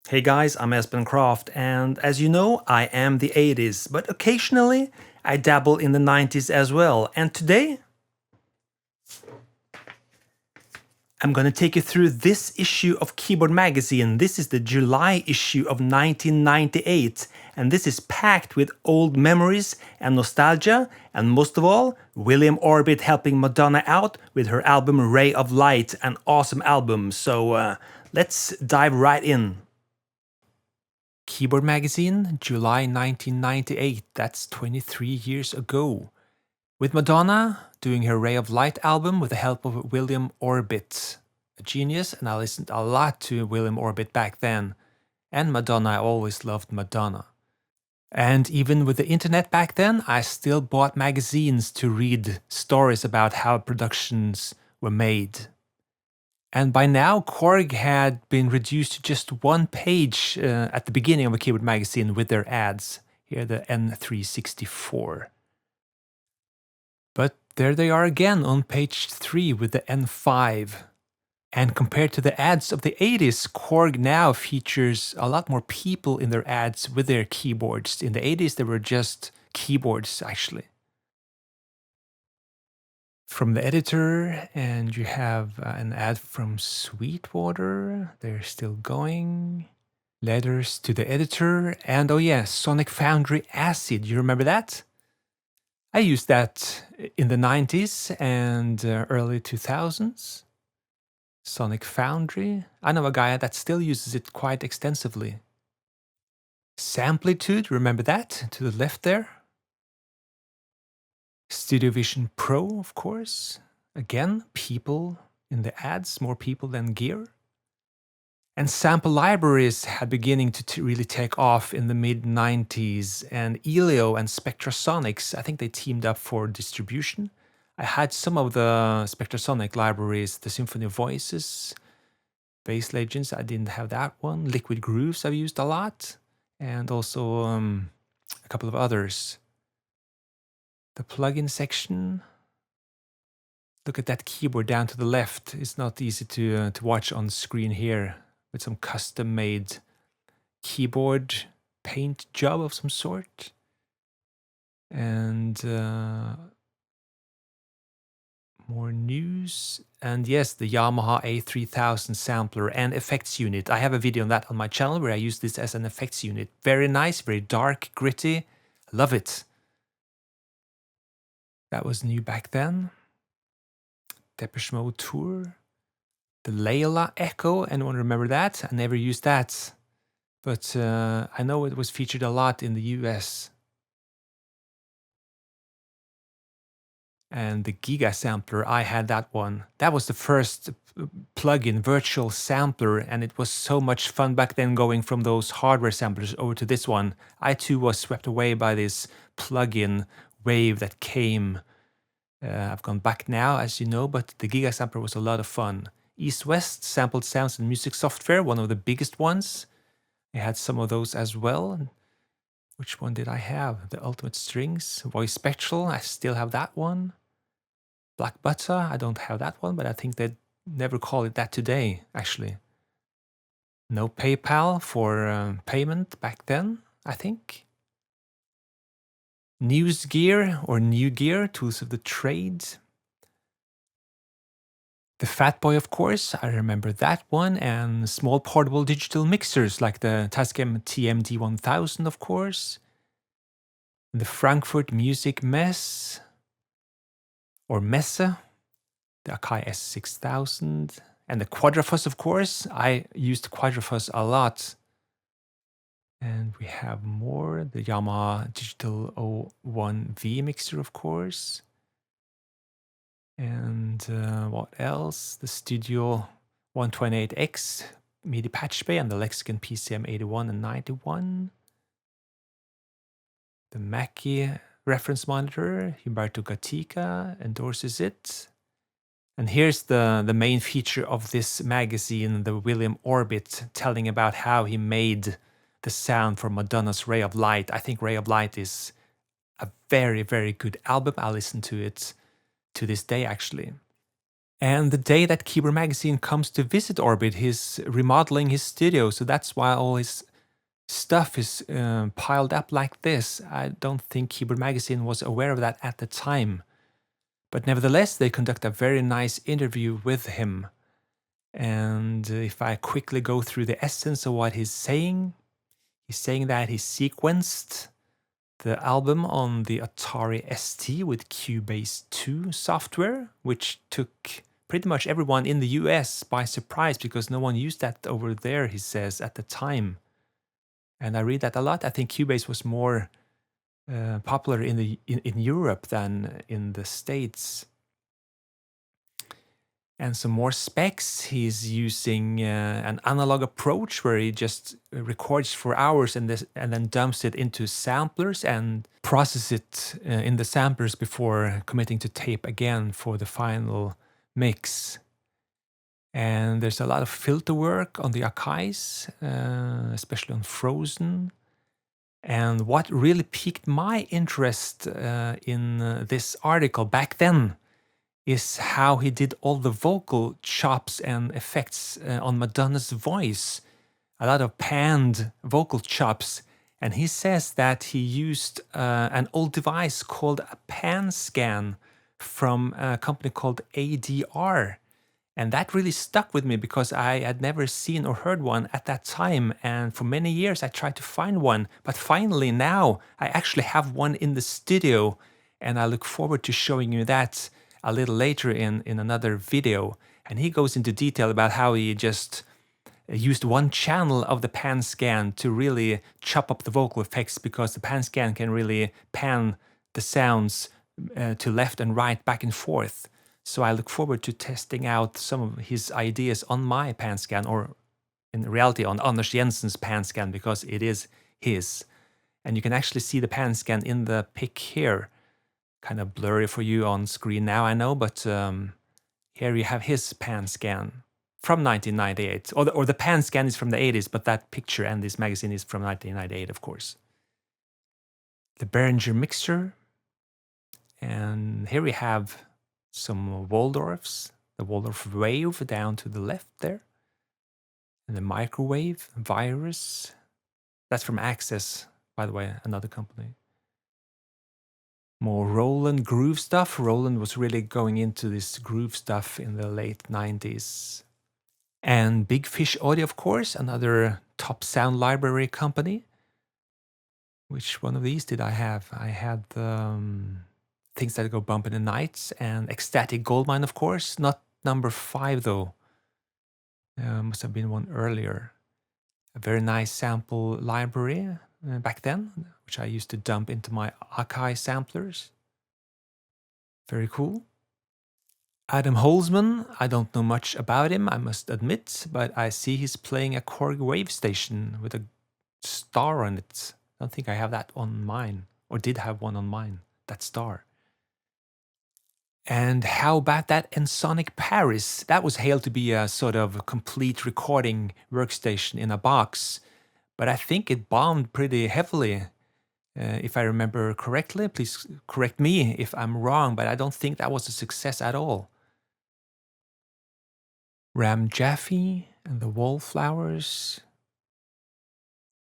Hey guys, I'm Espen Kraft, and as you know, I am the 80s, but occasionally I dabble in the 90s as well. And today, I'm gonna take you through this issue of Keyboard Magazine. This is the July issue of 1998, and this is packed with old memories and nostalgia, and most of all, William Orbit helping Madonna out with her album Ray of Light, an awesome album. So let's dive right in. Keyboard Magazine, July 1998, that's 23 years ago. With Madonna doing her Ray of Light album with the help of William Orbit. A genius, and I listened a lot to William Orbit back then. And Madonna, I always loved Madonna. And even with the internet back then, I still bought magazines to read stories about how productions were made. And by now, Korg had been reduced to just one page at the beginning of a Keyboard Magazine with their ads. Here, the N364. But there they are again on page 3 with the N5. And compared to the ads of the 80s, Korg now features a lot more people in their ads with their keyboards. In the 80s, they were just keyboards, actually. From the editor, and you have an ad from Sweetwater. They're still going. Letters to the editor, and oh yeah, Sonic Foundry Acid. You remember that? I used that in the 90s and early 2000s. Sonic Foundry. I know a guy that still uses it quite extensively. Samplitude, remember that? To the left there. Studio Vision Pro, of course. Again, people in the ads, more people than gear. And sample libraries had beginning to really take off in the mid-90s. And Elio and Spectrasonics, I think they teamed up for distribution. I had some of the Spectrasonic libraries, the Symphony of Voices, Bass Legends, I didn't have that one. Liquid Grooves I've used a lot. And also a couple of others. The plugin section. Look at that keyboard down to the left. It's not easy to watch on screen here with some custom-made keyboard paint job of some sort. And more news. And yes, the Yamaha A3000 sampler and effects unit. I have a video on that on my channel where I use this as an effects unit. Very nice, very dark, gritty. Love it. That was new back then. Depeche Mode Tour. The Layla Echo, anyone remember that? I never used that. But I know it was featured a lot in the US. And the Gigasampler, I had that one. That was the first plug-in virtual sampler, and it was so much fun back then going from those hardware samplers over to this one. I too was swept away by this plug-in wave that came. I've gone back now, as you know, but the Gigasampler was a lot of fun. East-West sampled sounds and music software, one of the biggest ones. I had some of those as well. Which one did I have? The Ultimate Strings, Voice Spectral, I still have that one. Black Butter, I don't have that one, but I think they'd never call it that today, actually. No PayPal for payment back then, I think. News Gear or New Gear, tools of the trade. The Fat Boy, of course, I remember that one, and small portable digital mixers like the Tascam TMD1000, of course. The Frankfurt Music Mess, or Messe, the Akai S6000, and the Quadrafos, of course. I used Quadrafos a lot. And we have more, the Yamaha Digital 01V mixer, of course. And what else? The Studio 128X MIDI patch bay and the Lexicon PCM 81 and 91. The Mackie reference monitor, Humberto Gatica endorses it. And here's the main feature of this magazine, the William Orbit, telling about how he made the sound for Madonna's Ray of Light. I think Ray of Light is a very, very good album. I listen to it to this day, actually. And the day that Keyboard Magazine comes to visit Orbit, he's remodeling his studio, so that's why all his stuff is piled up like this. I don't think Keyboard Magazine was aware of that at the time. But nevertheless, they conduct a very nice interview with him. And if I quickly go through the essence of what he's saying that he sequenced the album on the Atari ST with Cubase 2 software, which took pretty much everyone in the US by surprise because no one used that over there, he says, at the time. And I read that a lot. I think Cubase was more popular in Europe than in the States. And some more specs. He's using an analog approach where he just records for hours and then dumps it into samplers and processes it in the samplers before committing to tape again for the final mix. And there's a lot of filter work on the Akais, especially on Frozen. And what really piqued my interest in this article back then is how he did all the vocal chops and effects on Madonna's voice. A lot of panned vocal chops. And he says that he used an old device called a PanScan from a company called ADR. And that really stuck with me because I had never seen or heard one at that time. And for many years I tried to find one. But finally now I actually have one in the studio. And I look forward to showing you that a little later in another video. And he goes into detail about how he just used one channel of the PanScan to really chop up the vocal effects because the PanScan can really pan the sounds to left and right, back and forth. So I look forward to testing out some of his ideas on my PanScan, or in reality on Anders Jensen's PanScan, because it is his. And you can actually see the PanScan in the pic here. Kind of blurry for you on screen now, I know, but here you have his PanScan from 1998. Or the PanScan is from the 80s, but that picture and this magazine is from 1998, of course. The Behringer mixer. And here we have some Waldorfs. The Waldorf wave down to the left there. And the microwave, virus. That's from Access, by the way, another company. More Roland groove stuff. Roland was really going into this groove stuff in the late 90s. And Big Fish Audio, of course, another top sound library company. Which one of these did I have? I had Things That Go Bump in the Nights and Ecstatic Goldmine, of course. Not number 5, though. Must have been one earlier. A very nice sample library back then, which I used to dump into my Akai samplers. Very cool. Adam Holzman, I don't know much about him, I must admit, but I see he's playing a Korg wave station with a star on it. I don't think I have that on mine, or did have one on mine, that star. And how about that Ensoniq Paris? That was hailed to be a sort of complete recording workstation in a box, but I think it bombed pretty heavily. If I remember correctly, please correct me if I'm wrong, but I don't think that was a success at all. Ram Jaffe and the Wallflowers.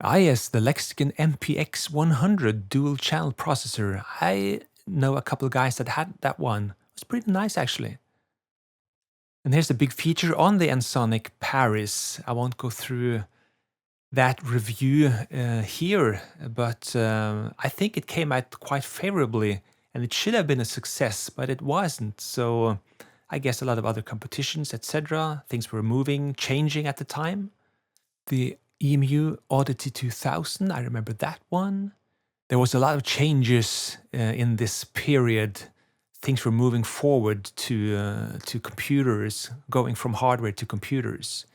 Ah yes, the Lexicon MPX 100 dual channel processor. I know a couple of guys that had that one. It was pretty nice actually. And here's the big feature on the Ensoniq Paris. I won't go through that review here, but I think it came out quite favorably and it should have been a success, but it wasn't. So I guess a lot of other competitions, etc. Things were moving, changing at the time. The EMU Oddity 2000, I remember that one. There was a lot of changes in this period. Things were moving forward to computers, going from hardware to computers.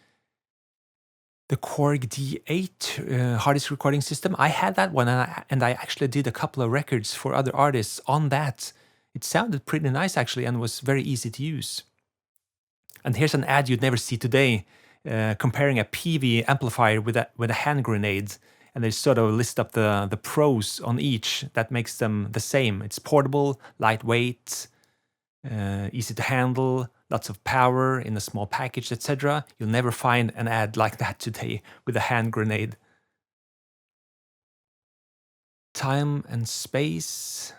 The Korg D8 hard disk recording system, I had that one and I actually did a couple of records for other artists on that. It sounded pretty nice actually and was very easy to use. And here's an ad you'd never see today, comparing a PV amplifier with a hand grenade. And they sort of list up the pros on each that makes them the same. It's portable, lightweight, easy to handle, lots of power in a small package, etc. You'll never find an ad like that today with a hand grenade. Time and space.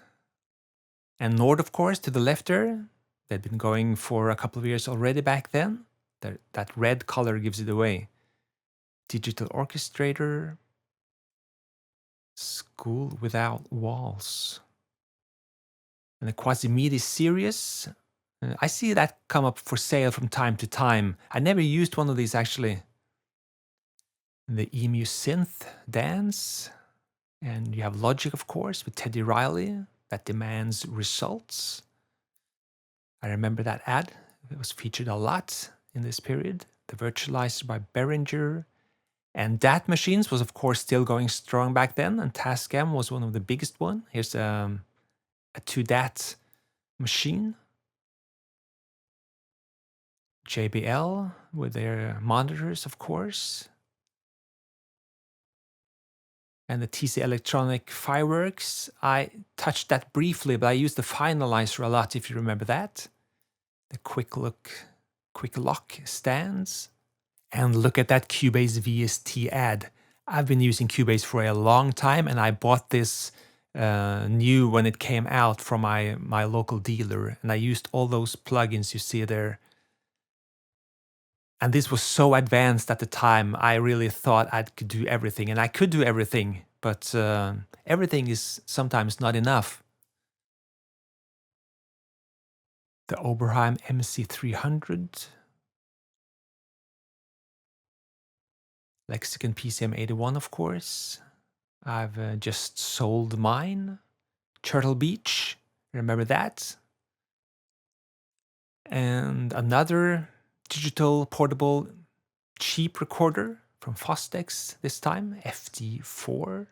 And Nord, of course, to the left there. They'd been going for a couple of years already back then. That red color gives it away. Digital orchestrator. School Without Walls. And the Quasi-MIDI series. I see that come up for sale from time to time. I never used one of these actually. The Emu Synth Dance. And you have Logic, of course, with Teddy Riley. That demands results. I remember that ad. It was featured a lot in this period. The Virtualizer by Behringer. And DAT machines was, of course, still going strong back then. And Tascam was one of the biggest one. Here's a 2DAT machine. JBL with their monitors, of course. And the TC Electronic Fireworks. I touched that briefly, but I used the finalizer a lot, if you remember that. The quick lock stands. And look at that Cubase VST ad. I've been using Cubase for a long time, and I bought this new when it came out from my local dealer. And I used all those plugins you see there. And this was so advanced at the time, I really thought I could do everything. And I could do everything, but everything is sometimes not enough. The Oberheim MC300. Lexicon PCM81, of course. I've just sold mine. Turtle Beach, remember that? And another digital portable cheap recorder from Fostex this time, FD4.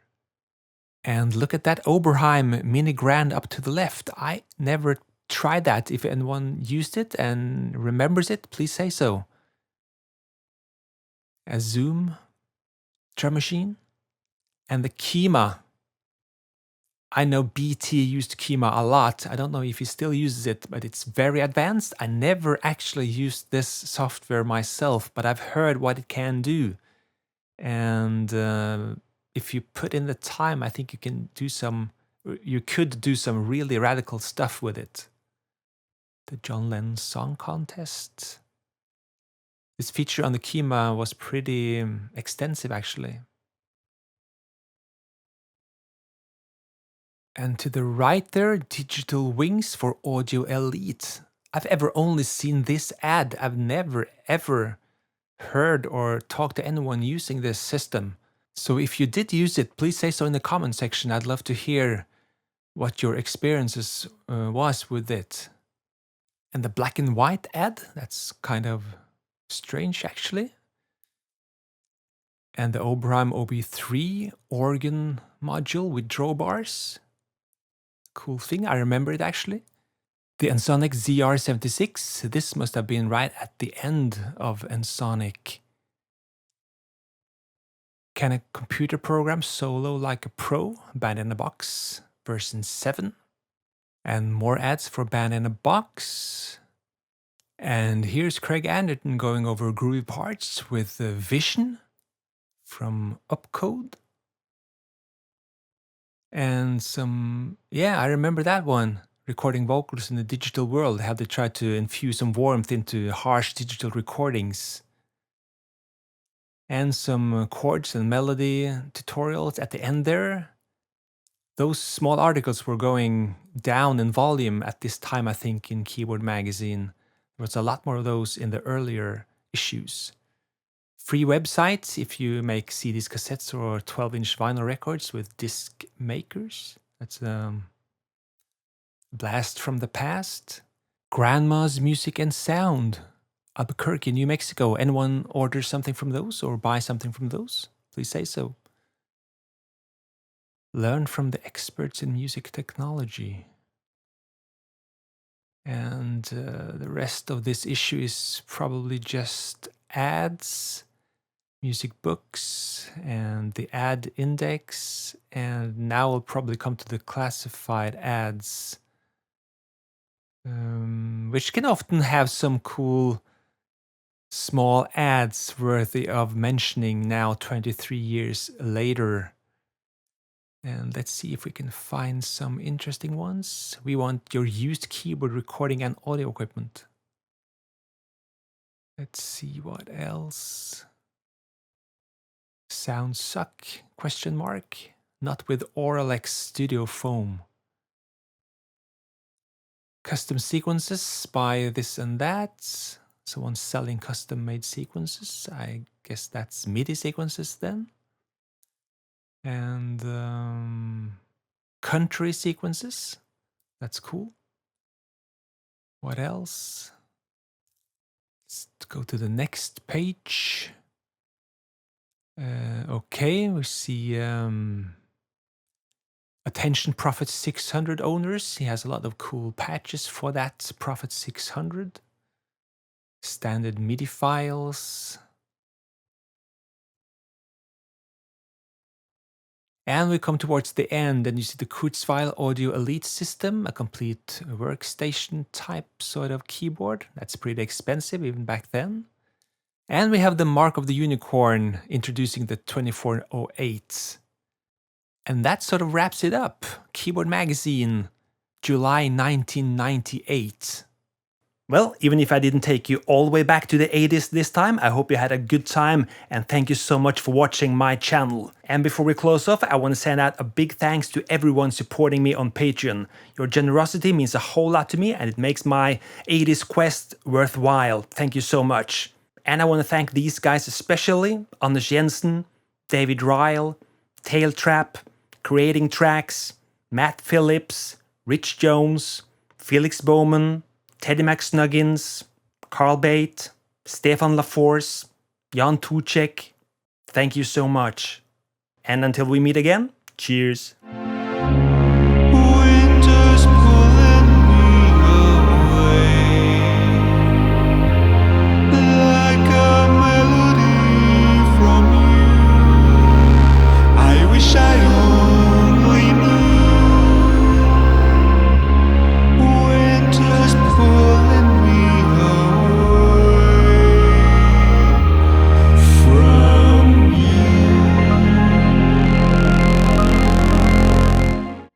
And look at that Oberheim Mini Grand up to the left. I never tried that. If anyone used it and remembers it, please say so. A Zoom drum machine. And the Kima. I know BT used Kima a lot. I don't know if he still uses it, but it's very advanced. I never actually used this software myself, but I've heard what it can do. And if you put in the time, I think you could do some really radical stuff with it. The John Lennon Song Contest. This feature on the Kima was pretty extensive, actually. And to the right there, Digital Wings for Audio Elite. I've ever only seen this ad. I've never ever heard or talked to anyone using this system. So if you did use it, please say so in the comment section. I'd love to hear what your experiences was with it. And the black and white ad, that's kind of strange actually. And the Oberheim OB3 organ module with drawbars. Cool thing, I remember it actually. The Ensoniq ZR76, this must have been right at the end of Ensoniq. Can a computer program solo like a pro? Band in a Box, version 7. And more ads for Band in a Box. And here's Craig Anderton going over groovy parts with Vision from Upcode. And some, yeah, I remember that one. Recording vocals in the digital world, how they tried to infuse some warmth into harsh digital recordings. And some chords and melody tutorials at the end there. Those small articles were going down in volume at this time, I think, in Keyboard Magazine. There was a lot more of those in the earlier issues. Free websites if you make CDs, cassettes, or 12-inch vinyl records with disc makers. That's a blast from the past. Grandma's Music and Sound. Albuquerque, New Mexico. Anyone order something from those or buy something from those? Please say so. Learn from the experts in music technology. And the rest of this issue is probably just ads, music books, and the ad index. And now we'll probably come to the classified ads. which can often have some cool small ads worthy of mentioning now 23 years later. And let's see if we can find some interesting ones. We want your used keyboard recording and audio equipment. Let's see what else. Sound suck? Question mark. Not with Auralex Studio Foam. Custom sequences by this and that. Someone selling custom-made sequences. I guess that's MIDI sequences then. And country sequences. That's cool. What else? Let's go to the next page. Okay, we see Attention Prophet 600 owners. He has a lot of cool patches for that Prophet 600. Standard MIDI files. And we come towards the end, and you see the Kurzweil Audio Elite system, a complete workstation type sort of keyboard. That's pretty expensive even back then. And we have the Mark of the Unicorn introducing the 2408. And that sort of wraps it up. Keyboard Magazine, July 1998. Well, even if I didn't take you all the way back to the 80s this time, I hope you had a good time, and thank you so much for watching my channel. And before we close off, I want to send out a big thanks to everyone supporting me on Patreon. Your generosity means a whole lot to me, and it makes my 80s quest worthwhile. Thank you so much. And I want to thank these guys especially: Anders Jensen, David Ryle, Tail Trap, Creating Tracks, Matt Phillips, Rich Jones, Felix Bowman, Teddy McSnuggins, Carl Bate, Stefan LaForce, Jan Tucek. Thank you so much. And until we meet again, cheers.